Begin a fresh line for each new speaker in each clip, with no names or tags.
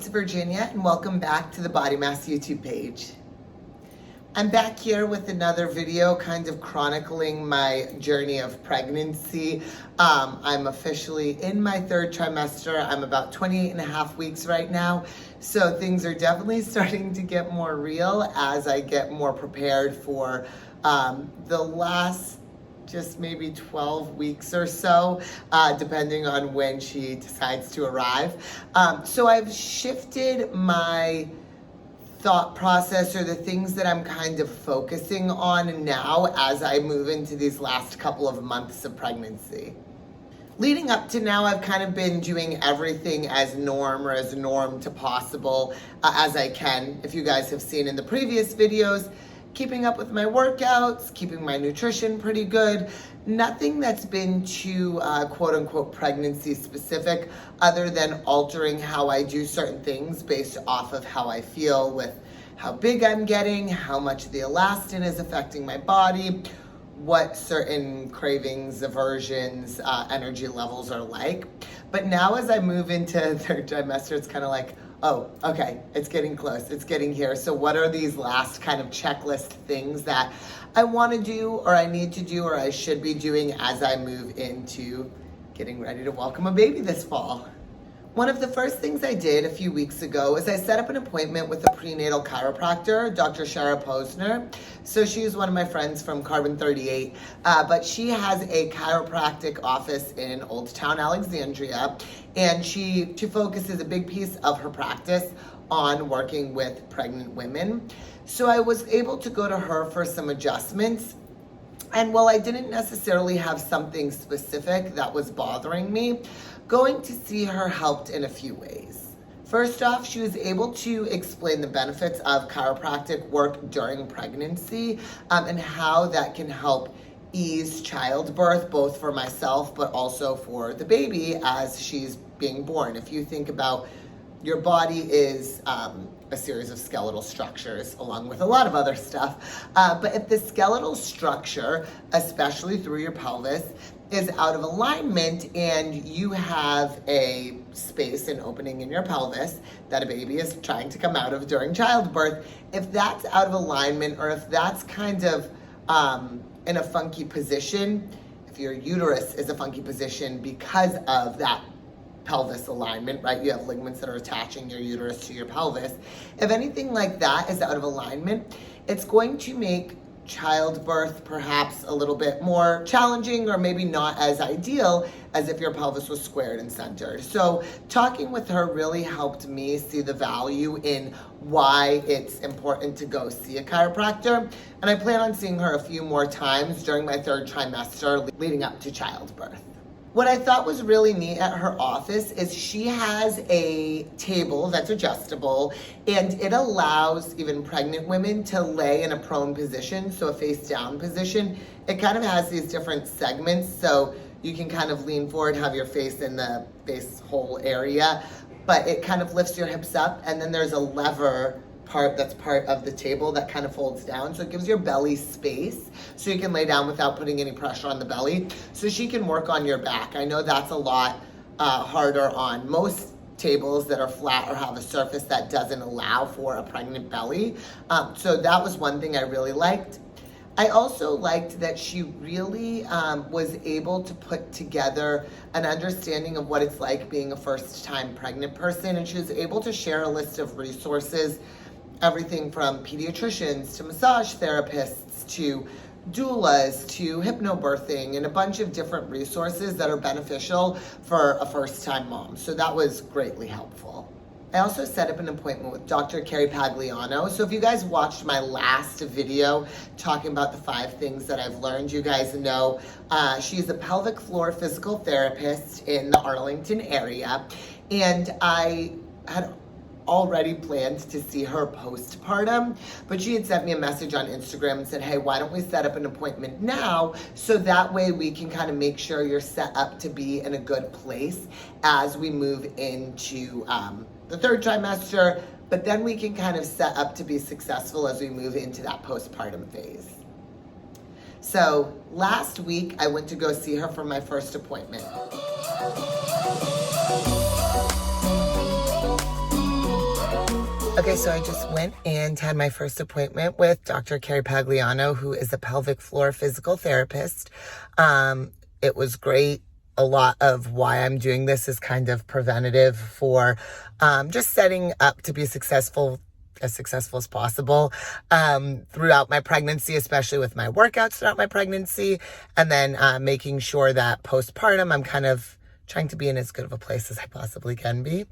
Virginia, and welcome back to the Bodymass YouTube page. I'm back here with another video kind of chronicling my journey of pregnancy. I'm officially in my third trimester. I'm about 28 and a half weeks right now. So things are definitely starting to get more real as I get more prepared for the last just maybe 12 weeks or so, depending on when she decides to arrive. So I've shifted my thought process, or the things that I'm kind of focusing on now as I move into these last couple of months of pregnancy. Leading up to now, I've kind of been doing everything as norm to possible as I can. If you guys have seen in the previous videos, keeping up with my workouts, keeping my nutrition pretty good. Nothing that's been too quote unquote pregnancy specific, other than altering how I do certain things based off of how I feel with how big I'm getting, how much the elastin is affecting my body, what certain cravings, aversions, energy levels are like. But now as I move into third trimester, it's kind of like, oh, okay, it's getting close, it's getting here. So what are these last kind of checklist things that I want to do, or I need to do, or I should be doing as I move into getting ready to welcome a baby this fall? One of the first things I did a few weeks ago is I set up an appointment with a prenatal chiropractor, Dr. Shara Posner. So she's one of my friends from Carbon 38, but she has a chiropractic office in Old Town Alexandria, and she focuses a big piece of her practice on working with pregnant women. So I was able to go to her for some adjustments. And while I didn't necessarily have something specific that was bothering me, going to see her helped in a few ways. First off, she was able to explain the benefits of chiropractic work during pregnancy and how that can help ease childbirth, both for myself but also for the baby as she's being born. If you think about your body is a series of skeletal structures along with a lot of other stuff. But if the skeletal structure, especially through your pelvis, is out of alignment and you have a space and opening in your pelvis that a baby is trying to come out of during childbirth, if that's out of alignment, or if that's kind of in a funky position, if your uterus is a funky position because of that pelvis alignment, right? You have ligaments that are attaching your uterus to your pelvis. If anything like that is out of alignment, it's going to make childbirth perhaps a little bit more challenging, or maybe not as ideal as if your pelvis was squared and centered. So talking with her really helped me see the value in why it's important to go see a chiropractor. And I plan on seeing her a few more times during my third trimester leading up to childbirth. What I thought was really neat at her office is she has a table that's adjustable, and it allows even pregnant women to lay in a prone position, so a face down position. It kind of has these different segments, so you can kind of lean forward, have your face in the face hole area, but it kind of lifts your hips up, and then there's a lever part that's part of the table that kind of folds down, so it gives your belly space so you can lay down without putting any pressure on the belly, so she can work on your back. I know that's a lot harder on most tables that are flat or have a surface that doesn't allow for a pregnant belly. So that was one thing I really liked. I also liked that she really was able to put together an understanding of what it's like being a first-time pregnant person, and she was able to share a list of resources, everything from pediatricians to massage therapists to doulas to hypnobirthing, and a bunch of different resources that are beneficial for a first-time mom. So that was greatly helpful. I also set up an appointment with Dr. Carrie Pagliano. So if you guys watched my last video talking about the 5 things that I've learned, you guys know she's a pelvic floor physical therapist in the Arlington area. And I had already planned to see her postpartum, but she had sent me a message on Instagram and said, hey, why don't we set up an appointment now, so that way we can kind of make sure you're set up to be in a good place as we move into the third trimester, but then we can kind of set up to be successful as we move into that postpartum phase. So last week I went to go see her for my first appointment. Okay, so I just went and had my first appointment with Dr. Carrie Pagliano, who is a pelvic floor physical therapist. It was great. A lot of why I'm doing this is kind of preventative for just setting up to be as successful as possible throughout my pregnancy, especially with my workouts throughout my pregnancy, and then making sure that postpartum I'm kind of trying to be in as good of a place as I possibly can be.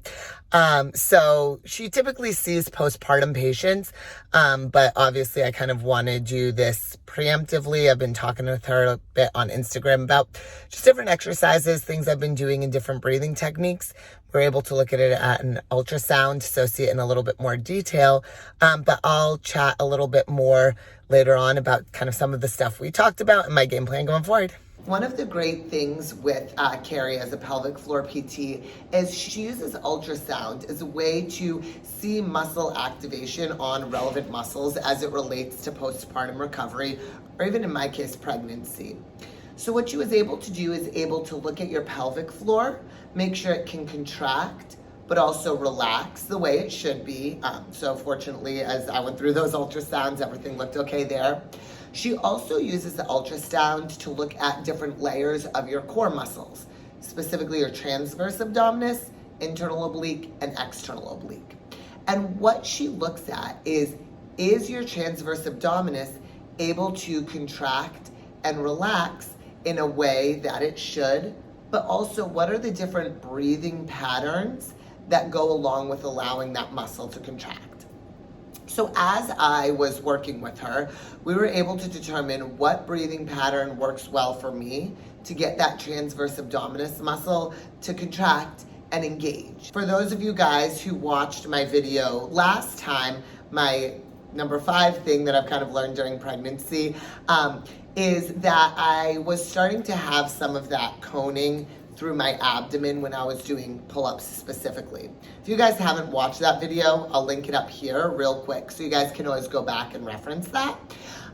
So she typically sees postpartum patients, but obviously I kind of want to do this preemptively. I've been talking with her a bit on Instagram about just different exercises, things I've been doing, and different breathing techniques. We're able to look at it at an ultrasound to see it in a little bit more detail, but I'll chat a little bit more later on about kind of some of the stuff we talked about and my game plan going forward. One of the great things with Carrie as a pelvic floor PT is she uses ultrasound as a way to see muscle activation on relevant muscles as it relates to postpartum recovery, or even in my case, pregnancy. So what she was able to do is able to look at your pelvic floor, make sure it can contract, but also relax the way it should be. So fortunately, as I went through those ultrasounds, everything looked okay there. She also uses the ultrasound to look at different layers of your core muscles, specifically your transverse abdominis, internal oblique, and external oblique. And what she looks at is your transverse abdominis able to contract and relax in a way that it should, but also what are the different breathing patterns that go along with allowing that muscle to contract. So as I was working with her, we were able to determine what breathing pattern works well for me to get that transverse abdominis muscle to contract and engage. For those of you guys who watched my video last time, my number 5 thing that I've kind of learned during pregnancy is that I was starting to have some of that coning through my abdomen when I was doing pull-ups specifically. If you guys haven't watched that video, I'll link it up here real quick so you guys can always go back and reference that.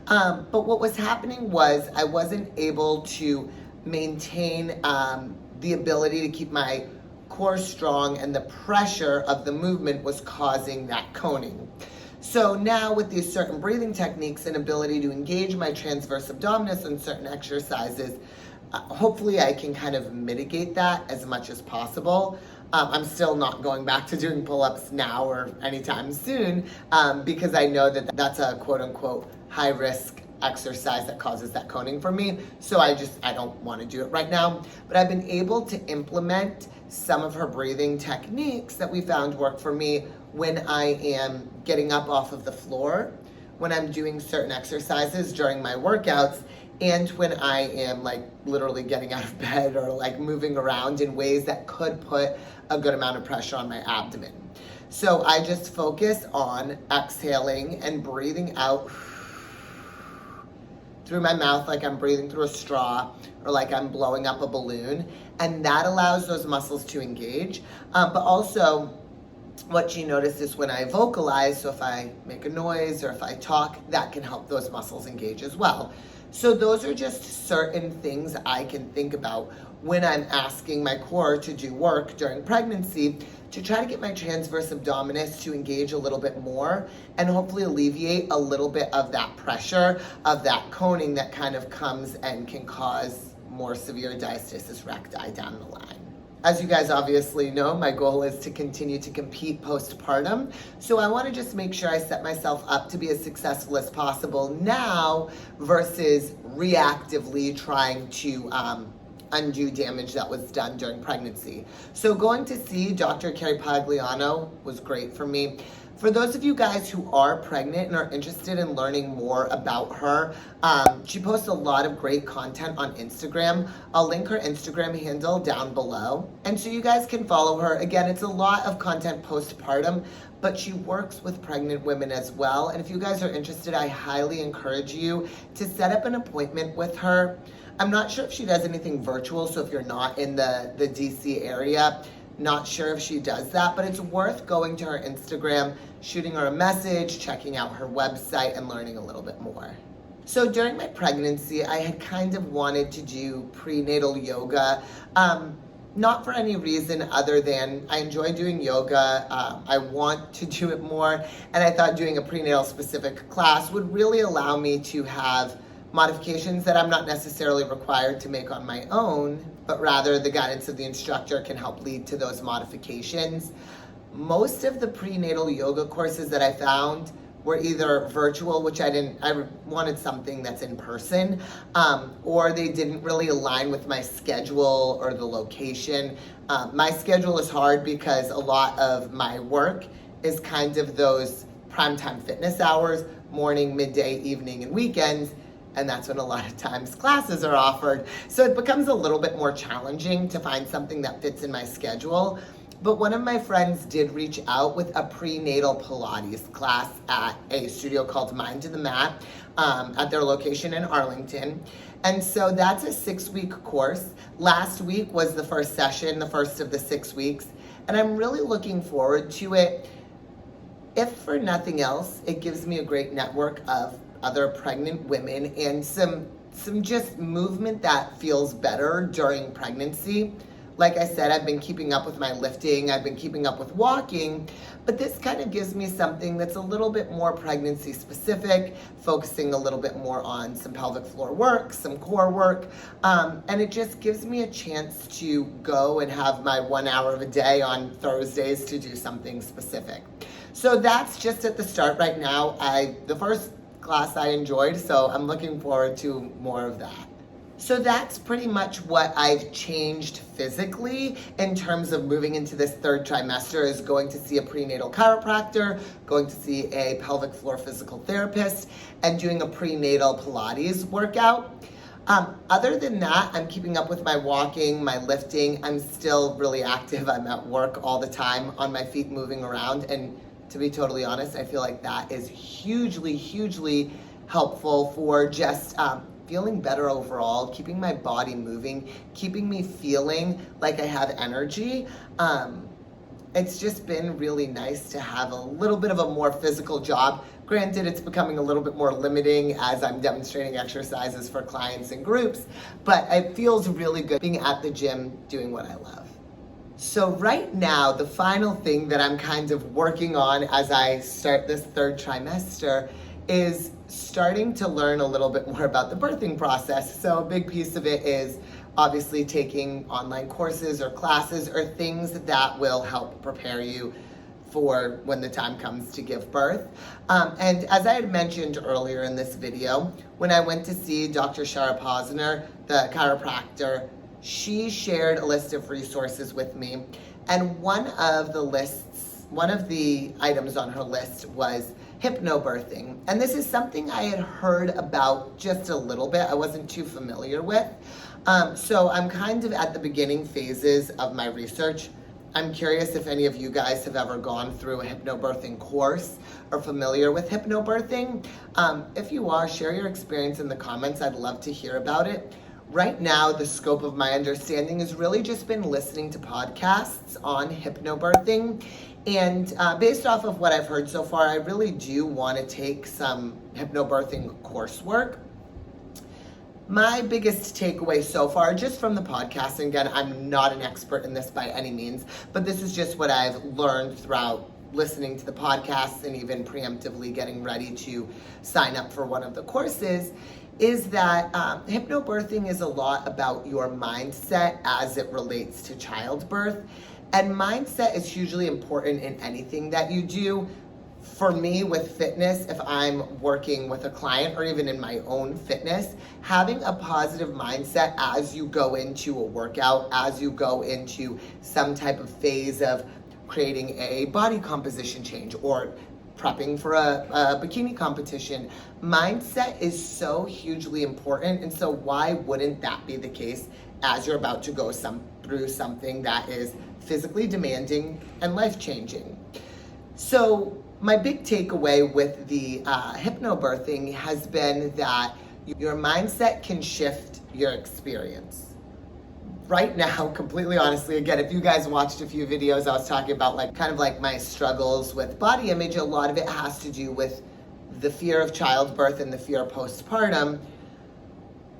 But what was happening was I wasn't able to maintain the ability to keep my core strong, and the pressure of the movement was causing that coning. So now with these certain breathing techniques and ability to engage my transverse abdominis in certain exercises, hopefully I can kind of mitigate that as much as possible. I'm still not going back to doing pull-ups now or anytime soon because I know that that's a quote-unquote high-risk exercise that causes that coning for me. So I don't want to do it right now. But I've been able to implement some of her breathing techniques that we found work for me when I am getting up off of the floor, when I'm doing certain exercises during my workouts, and when I am like literally getting out of bed or like moving around in ways that could put a good amount of pressure on my abdomen. So I just focus on exhaling and breathing out through my mouth like I'm breathing through a straw or like I'm blowing up a balloon. And that allows those muscles to engage. But also what you notice is when I vocalize, so if I make a noise or if I talk, that can help those muscles engage as well. So those are just certain things I can think about when I'm asking my core to do work during pregnancy to try to get my transverse abdominis to engage a little bit more and hopefully alleviate a little bit of that pressure, of that coning that kind of comes and can cause more severe diastasis recti down the line. As you guys obviously know, my goal is to continue to compete postpartum. So I want to just make sure I set myself up to be as successful as possible now versus reactively trying to undo damage that was done during pregnancy. So going to see Dr. Carrie Pagliano was great for me. For those of you guys who are pregnant and are interested in learning more about her, she posts a lot of great content on Instagram. I'll link her Instagram handle down below. And so you guys can follow her. Again, it's a lot of content postpartum, but she works with pregnant women as well. And if you guys are interested, I highly encourage you to set up an appointment with her. I'm not sure if she does anything virtual, so if you're not in the DC area, not sure if she does that, but it's worth going to her Instagram, shooting her a message, checking out her website, and learning a little bit more. So during my pregnancy, I had kind of wanted to do prenatal yoga. not for any reason other than I enjoy doing yoga. I want to do it more, and I thought doing a prenatal specific class would really allow me to have modifications that I'm not necessarily required to make on my own, but rather the guidance of the instructor can help lead to those modifications. Most of the prenatal yoga courses that I found were either virtual, which I wanted something that's in person, or they didn't really align with my schedule or the location. My schedule is hard because a lot of my work is kind of those primetime fitness hours, morning, midday, evening, and weekends, and that's when a lot of times classes are offered. So it becomes a little bit more challenging to find something that fits in my schedule. But one of my friends did reach out with a prenatal Pilates class at a studio called Mind to the Mat at their location in Arlington. And so that's a 6-week course. Last week was the first session, the first of the 6 weeks. And I'm really looking forward to it. If for nothing else, it gives me a great network of other pregnant women and some just movement that feels better during pregnancy. Like I said, I've been keeping up with my lifting, I've been keeping up with walking, but this kind of gives me something that's a little bit more pregnancy specific, focusing a little bit more on some pelvic floor work, some core work, and it just gives me a chance to go and have my 1 hour of a day on Thursdays to do something specific. So that's just at the start right now. The first class I enjoyed, so I'm looking forward to more of that. So that's pretty much what I've changed physically in terms of moving into this third trimester, is going to see a prenatal chiropractor, going to see a pelvic floor physical therapist, and doing a prenatal Pilates workout. Other than that, I'm keeping up with my walking, my lifting. I'm still really active. I'm at work all the time on my feet moving around. And to be totally honest, I feel like that is hugely, hugely helpful for just feeling better overall, keeping my body moving, keeping me feeling like I have energy. It's just been really nice to have a little bit of a more physical job. Granted, it's becoming a little bit more limiting as I'm demonstrating exercises for clients and groups, but it feels really good being at the gym doing what I love. So right now, the final thing that I'm kind of working on as I start this third trimester is starting to learn a little bit more about the birthing process. So a big piece of it is obviously taking online courses or classes or things that will help prepare you for when the time comes to give birth. And as I had mentioned earlier in this video, when I went to see Dr. Shara Posner, the chiropractor, she shared a list of resources with me. And one of the items on her list was hypnobirthing. And this is something I had heard about just a little bit. I wasn't too familiar with. So I'm kind of at the beginning phases of my research. I'm curious if any of you guys have ever gone through a hypnobirthing course or familiar with hypnobirthing. If you are, share your experience in the comments. I'd love to hear about it. Right now, the scope of my understanding has really just been listening to podcasts on hypnobirthing. And based off of what I've heard so far, I really do want to take some hypnobirthing coursework. My biggest takeaway so far, just from the podcast, and again, I'm not an expert in this by any means, but this is just what I've learned throughout listening to the podcasts and even preemptively getting ready to sign up for one of the courses, is that hypnobirthing is a lot about your mindset as it relates to childbirth. And mindset is hugely important in anything that you do. For me, with fitness, if I'm working with a client or even in my own fitness, having a positive mindset as you go into a workout, as you go into some type of phase of creating a body composition change or prepping for a bikini competition, mindset is so hugely important. And so why wouldn't that be the case as you're about to go through something that is physically demanding and life-changing? So my big takeaway with the hypnobirthing has been that your mindset can shift your experience. Right now, completely honestly, again, if you guys watched a few videos, I was talking about kind of my struggles with body image. A lot of it has to do with the fear of childbirth and the fear of postpartum.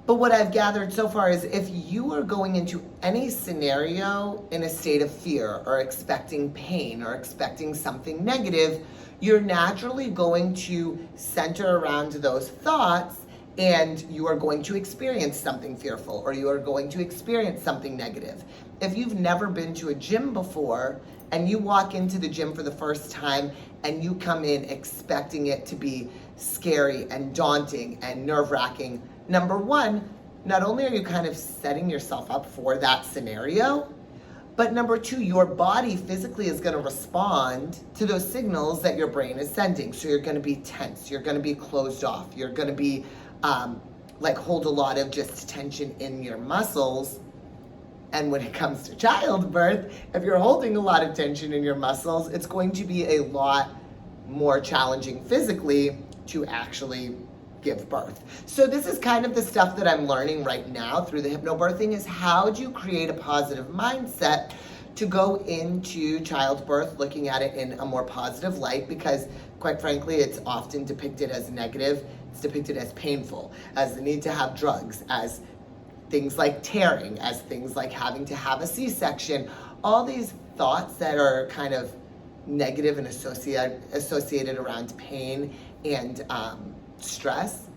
But what I've gathered so far is if you are going into any scenario in a state of fear or expecting pain or expecting something negative, you're naturally going to center around those thoughts, and you are going to experience something fearful, or you are going to experience something negative. If you've never been to a gym before and you walk into the gym for the first time and you come in expecting it to be scary and daunting and nerve-wracking, number one, not only are you kind of setting yourself up for that scenario, but number two, your body physically is going to respond to those signals that your brain is sending. So you're going to be tense, you're going to be closed off, you're going to be hold a lot of just tension in your muscles. And when it comes to childbirth, if you're holding a lot of tension in your muscles, it's going to be a lot more challenging physically to actually give birth. So this is kind of the stuff that I'm learning right now through the hypnobirthing, is how do you create a positive mindset to go into childbirth looking at it in a more positive light, because quite frankly, it's often depicted as negative. It's depicted as painful, as the need to have drugs, as things like tearing, as things like having to have a C-section, all these thoughts that are kind of negative and associated around pain and stress.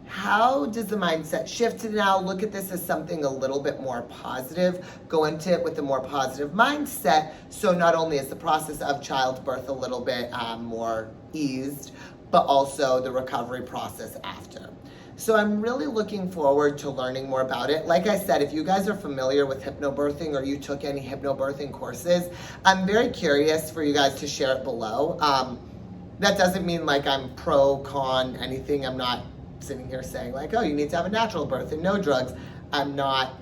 How does the mindset shift to now look at this as something a little bit more positive, go into it with a more positive mindset, so not only is the process of childbirth a little bit more eased, but also the recovery process after. So I'm really looking forward to learning more about it. Like I said, if you guys are familiar with hypnobirthing or you took any hypnobirthing courses, I'm very curious for you guys to share it below. That doesn't mean like I'm pro, con, anything. I'm not sitting here saying like, oh, you need to have a natural birth and no drugs. I'm not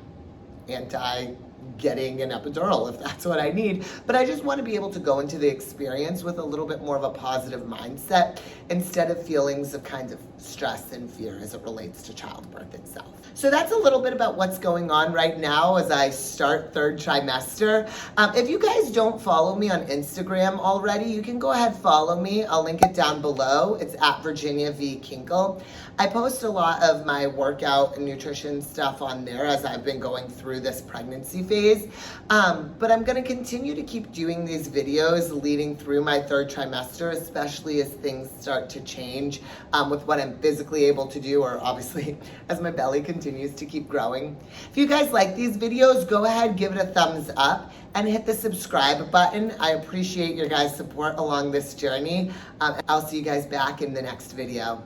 anti getting an epidural if that's what I need, but I just want to be able to go into the experience with a little bit more of a positive mindset instead of feelings of kind of stress and fear as it relates to childbirth itself. So that's a little bit about what's going on right now as I start third trimester. If you guys don't follow me on Instagram already, you can go ahead, follow me. I'll link it down below. It's at Virginia V. Kinkle. I post a lot of my workout and nutrition stuff on there as I've been going through this pregnancy phase. But I'm going to continue to keep doing these videos leading through my third trimester, especially as things start to change with what I'm physically able to do, or obviously as my belly continues to keep growing. If you guys like these videos, go ahead, give it a thumbs up and hit the subscribe button. I appreciate your guys' support along this journey. I'll see you guys back in the next video.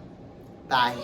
Bye.